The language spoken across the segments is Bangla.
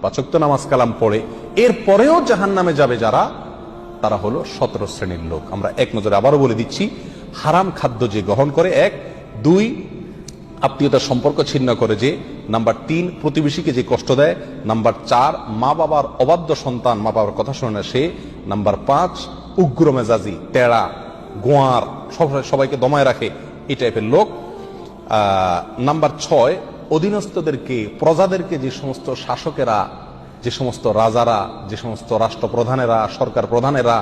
5 ওয়াক্ত নামাজ কালাম পড়ে এরপরেও জাহান্নামে যাবে যারা, তারা হলো 17 শ্রেণীর লোক। আমরা এক নজরে আবারও বলে দিচ্ছি, হারাম খাদ্য যে গ্রহণ করে, 1, 2 আত্মীয়তার সম্পর্ক ছিন্ন করে যে, নাম্বার 3 প্রতিবেশীকে যে কষ্ট দেয়, নাম্বার 4 মা বাবার অবাধ্য সন্তান, মা বাবার কথা শোনে না সে, নাম্বার 5 উগ্র মেজাজি, তেড়া, গোয়ার, সবাইকে দমায় রাখে, এই টাইপের লোক। নাম্বার 6 অধীনস্থদেরকে, প্রজাদেরকে, যে সমস্ত শাসকেরা, যে সমস্ত রাজারা, যে সমস্ত রাষ্ট্রপ্রধানেরা, সরকার প্রধানেরা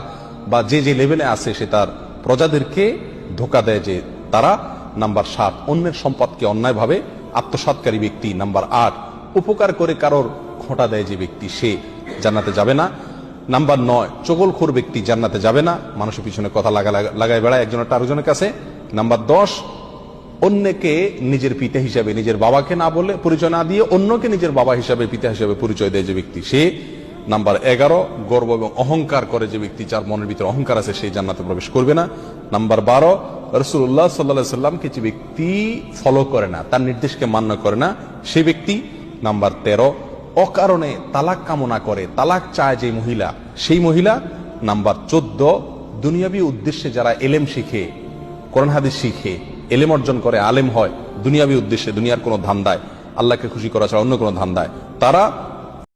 বা যে যে লেভেলে আছে সে তার প্রজাদেরকে ধোঁকা দেয় যে তারা। নাম্বার 7 অন্যের সম্পদকে অন্যায়ভাবে আত্মসাৎকারী ব্যক্তি। নাম্বার 8 উপকার করে কারোর খোঁটা দেয় যে ব্যক্তি, সে জান্নাতে যাবে না। নাম্বার 9 চগলখোর ব্যক্তি জান্নাতে যাবে না, মানুষের পিছনে কথা লাগায় বেড়ায় একজনের আরেকজনের কাছে। নাম্বার 10 অন্যকে নিজের পিতা হিসাবে, নিজের বাবাকে না বলে, পরিচয় না দিয়ে অন্যকে নিজের বাবা হিসাবে, পিতা হিসাবে পরিচয় দেয় যে ব্যক্তি, সে। নাম্বার 11 গর্ব এবং অহংকার করে যে ব্যক্তি, যার মনের ভিতরে অহংকার আছে, সেই জান্নাতে প্রবেশ করবে না। নাম্বার 12 রাসূলুল্লাহ সাল্লাল্লাহু আলাইহি সাল্লামকে যে ব্যক্তি ফলো করে না, তার নির্দেশকে মান্য করে না, সেই ব্যক্তি। নাম্বার 13 অকারণে তালাক কামনা করে, তালাক চায় যে মহিলা, সেই মহিলা। নাম্বার 14 দুনিয়াবী উদ্দেশ্যে যারা এলেম শিখে, কোরআন হাদিস শিখে, এলেম অর্জন করে, আলেম হয় দুনিয়াবী উদ্দেশ্যে, দুনিয়ার কোনো ধান্দায়, আল্লাহকে খুশি করা ছাড়া অন্য কোনো ধান্দায়, তারা